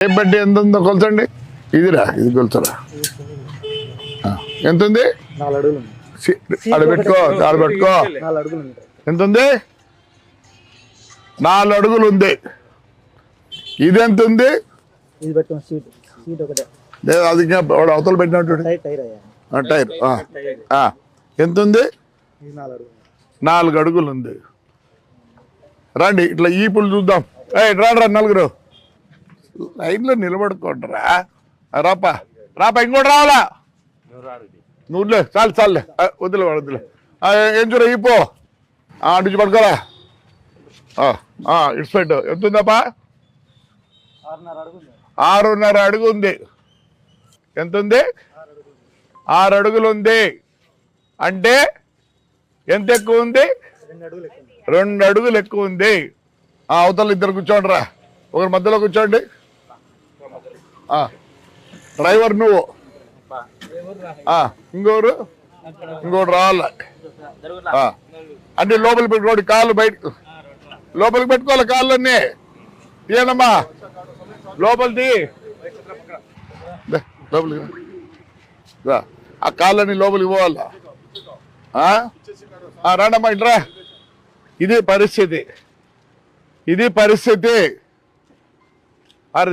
బట్టి ఎంత ఉందో కొలచండి. ఇదిరా, ఇది కొలుచరా. ఎంత ఉంది? ఆడ పెట్టుకో, ఆడ పెట్టుకో. ఎంత ఉంది? 4 అడుగులు ఉంది. ఇది ఎంత ఉంది? లేదు, అది అవతల పెట్టినట్టు టైర్. ఎంత ఉంది? 4 అడుగులు ఉంది. రండి, ఇట్లా ఈపులు చూద్దాం. రారా నలుగురు లైన్లో నిలబడుకోండిరా. రాపా రాపా, ఇంకోటి రావాలా? నువ్వులే, చాలు చాలులే, వద్దులే వద్దులే. ఏం చూడ ఈపో, అటు పడుకోరా. ఇట్స్ పెట్టు. ఎంత ఉందప్పా? 6.5 అడుగు ఉంది. ఎంత ఉంది? 6 అడుగులు ఉంది. అంటే ఎంత ఎక్కువ ఉంది? 2 అడుగులు ఎక్కువ ఉంది. అవతల ఇద్దరు కూర్చోండి రా, ఒకరి మధ్యలో కూర్చోండి. డ్రైవర్ నువ్వు, ఇంకోటి రావాల. అంటే లోపలికి పెట్టుకోండి, కాళ్ళు బయట లోపలికి పెట్టుకోవాలి. కాళ్ళన్నీ తీయనమ్మా, లోపలిది లోపలికి. ఆ కాళ్ళని లోపలికి పోవాలా? రానమ్మా, ఇంట్రా. ఇది పరిస్థితి, ఇది పరిస్థితి.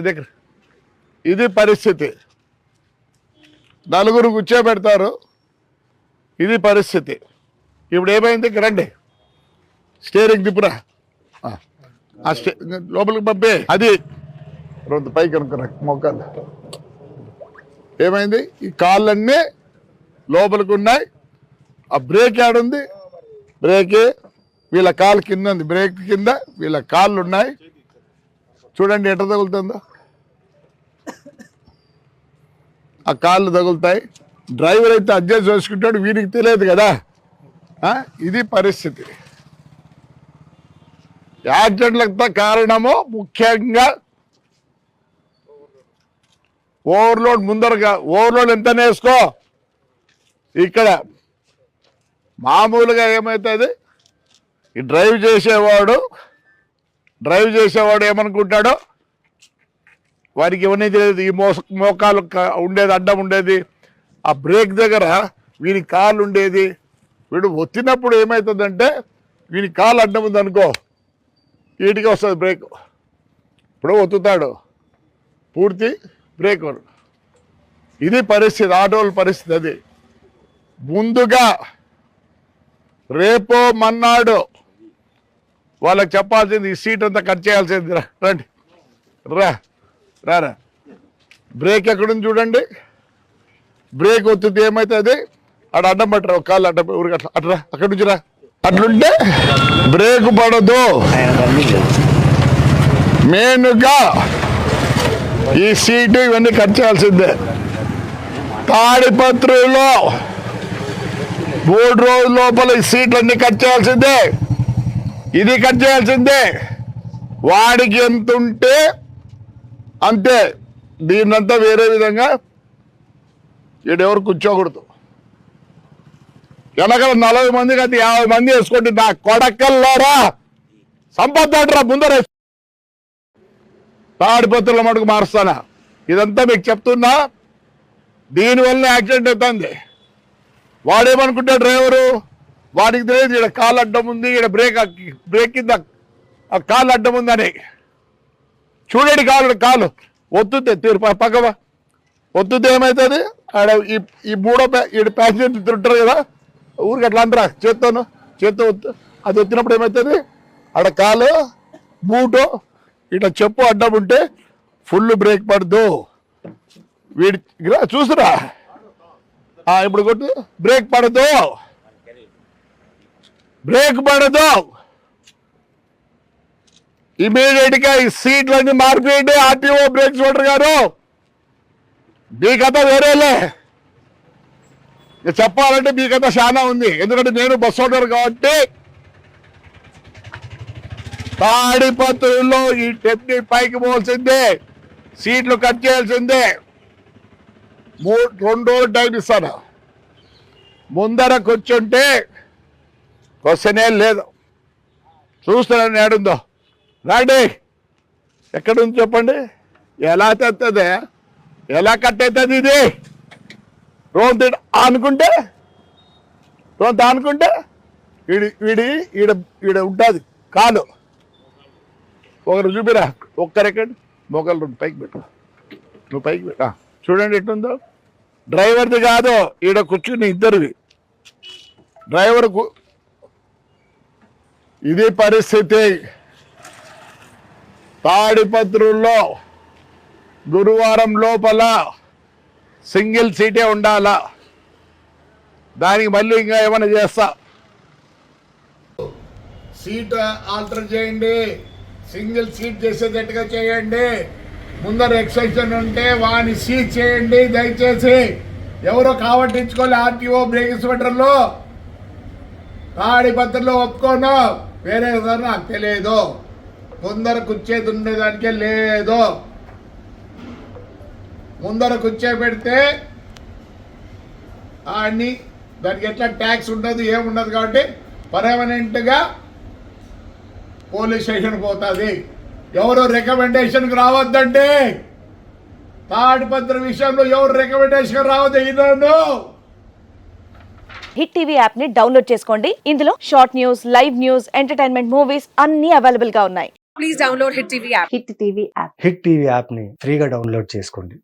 దగ్గర ఇది పరిస్థితి. 4 కూర్చోబెడతారు. ఇది పరిస్థితి. ఇప్పుడు ఏమైంది? రండి, స్టీరింగ్ తిప్పురా. లోపలికి పంపే. అది రెండు పైకి అనుకున్నా మొక్కలు. ఏమైంది? ఈ కాళ్ళన్నీ లోపలికి ఉన్నాయి. ఆ బ్రేక్ ఆడుంది. బ్రేక్ వీళ్ళ కాలు కింద ఉంది. బ్రేక్ కింద వీళ్ళ కాళ్ళు ఉన్నాయి. చూడండి ఎట్లా తగులుతుందో. ఆ కాళ్ళు తగులుతాయి. డ్రైవర్ అయితే అడ్జస్ట్ చేసుకుంటాడు, వీరికి తెలియదు కదా. ఇది పరిస్థితి. యాక్సిడెంట్లకు కారణము ముఖ్యంగా ఓవర్లోడ్. ముందరగా ఓవర్లోడ్ ఎంత వేసుకో. ఇక్కడ మామూలుగా ఏమవుతుంది, ఈ డ్రైవ్ చేసేవాడు ఏమనుకుంటాడో, వారికి ఇవన్నీ తెలియదు. ఈ మోకాలు ఉండేది, అడ్డం ఉండేది, ఆ బ్రేక్ దగ్గర వీని కాలు ఉండేది. వీడు వచ్చినప్పుడు ఏమవుతుందంటే, వీని కాలు అడ్డం ఉంది అనుకో, వీటికి వస్తుంది బ్రేక్. ఇప్పుడు ఒత్తుతాడు, పూర్తి బ్రేక్. ఇది పరిస్థితి, ఆటోల పరిస్థితి. అది ముందుగా రేపో మన్నాడు వాళ్ళకి చెప్పాల్సింది, ఈ సీట్ అంతా కట్ చేయాల్సింది. రండి, రారా. బ్రేక్ ఎక్కడుంది చూడండి. బ్రేక్ ఒత్తితే ఏమవుతుంది? అక్కడ అడ్డం పట్టరా, ఒక కాళ్ళు అడ్డం ఊరికి అట్లా అట్రా, అక్కడి నుంచి రా. అట్లుంటే బ్రేక్ పడదు. మెయిన్గా ఈ సీటు ఇవన్నీ కట్ చేయాల్సిందే. తాడిపత్రిలో 3 రోజుల లోపల ఈ సీట్లన్నీ కట్ చేయాల్సిందే. ఇది కట్ చేయాల్సిందే. వాడికి ఎంత ఉంటే అంతే. దీన్నంతా వేరే విధంగా ఈడెవరు కూర్చోకూడదు. వెనకాల 40 మంది కాదు, 50 మంది వేసుకోండి. నా కొడకల్లారా, సంపద్దాడరా ముందర. తాడిపత్రుల మటుకు మారుస్తానా. ఇదంతా మీకు చెప్తున్నా. దీనివల్ల యాక్సిడెంట్ అవుతుంది. వాడేమనుకుంటాడు డ్రైవరు, వాడికి తెలియదు ఇక్కడ కాలు అడ్డం ఉంది, ఇక్కడ బ్రేక్ కింద ఆ కాలు అడ్డం ఉందని. చూడండి, కాలు ఒత్తుతే తీరు పక్కవ ఒత్తుతే ఏమవుతుంది? ఆడ ఈ 3వ ప్యాసింజర్ తింటారు కదా, ఊరికి అట్లా అందరా చేత్తో ఒత్తు. అది వచ్చినప్పుడు ఏమవుతుంది? ఆడ కాలు బూటు ఇట్లా చెప్పు అడ్డం ఉంటే ఫుల్ బ్రేక్ పడదు. వీడి చూసురా, ఇప్పుడు కొట్టు. బ్రేక్ పడదు, బ్రేక్ పడదు. ఇమీడియట్ గా ఈ సీట్లన్నీ మార్పిడి. ఆర్టీఓ బ్రేక్ చూడరు గారు, మీ కథ వేరేలే. చెప్పాలంటే మీ కథ చాలా ఉంది. ఎందుకంటే నేను బస్ ఓనర్ కాబట్టి తాడిపత్రుల్లో ఈ టెప్ని పైకి పోవాల్సిందే, సీట్లు కట్ చేయాల్సిందే. 2 రోజులు టైం ఇస్తాను. ముందర కూర్చుంటే క్వశ్చనే లేదు. చూస్తానని ఏడుందో. రాండి, ఎక్కడుంది చెప్పండి. ఎలా తెస్తుంది, ఎలా కట్టవుతుంది ఇది? రోన్ ఆనుకుంటే ఈడ ఉంటుంది కాలు. ఒకరు చూపిరా, ఒక్క రికార్డ్ మొక్కలు రెండు పైకి పెట్టు, నువ్వు పైకి పెట్టా. చూడండి ఎట్టుందో. డ్రైవర్ది కాదు, ఈడ కూర్చుని ఇద్దరివి. డ్రైవర్ ఇది పరిస్థితి. తాడిపత్రుల్లో గురువారం లోపల సింగిల్ సీటే ఉండాలా, దానికి మళ్ళీ ఇంకా ఏమైనా చేస్తా. సీట్ ఆల్టర్ చేయండి, సింగిల్ సీట్ చేసేటట్టుగా చేయండి. ముందర ఎక్సెప్షన్ ఉంటే వాని సీట్ చేయండి దయచేసి. ఎవరో కావట్టించుకోవాలి. ఆర్టీఓ బ్రేక్ ఇన్స్పెక్టర్లు తాడిపత్రిలో ఒప్పుకోను, వేరే నాకు తెలియదు. ముందర కూర్చేది ఉండేదానికే లేదు. ముందర కూర్చో పెడితే అన్ని దానికి ఎట్లా ట్యాక్స్ ఉండదు, ఏముండదు. కాబట్టి పర్మనెంట్గా పోలీస్ స్టేషన్ పోతుంది. ఎవరో రికమెండేషన్కి రావద్దండి. తాడిపత్రి విషయంలో ఎవరు రికమెండేషన్ రావద్దు. ఈనాడు హిట్ టీవీ యాప్ ని డౌన్లోడ్ చేసుకోండి. ఇందులో short news, live news, entertainment movies అన్ని అవైలబుల్ గా ఉన్నాయి. Please download Hit TV app. Hit TV app. Hit TV యాప్ని ఫ్రీగా డౌన్లోడ్ చేసుకోండి.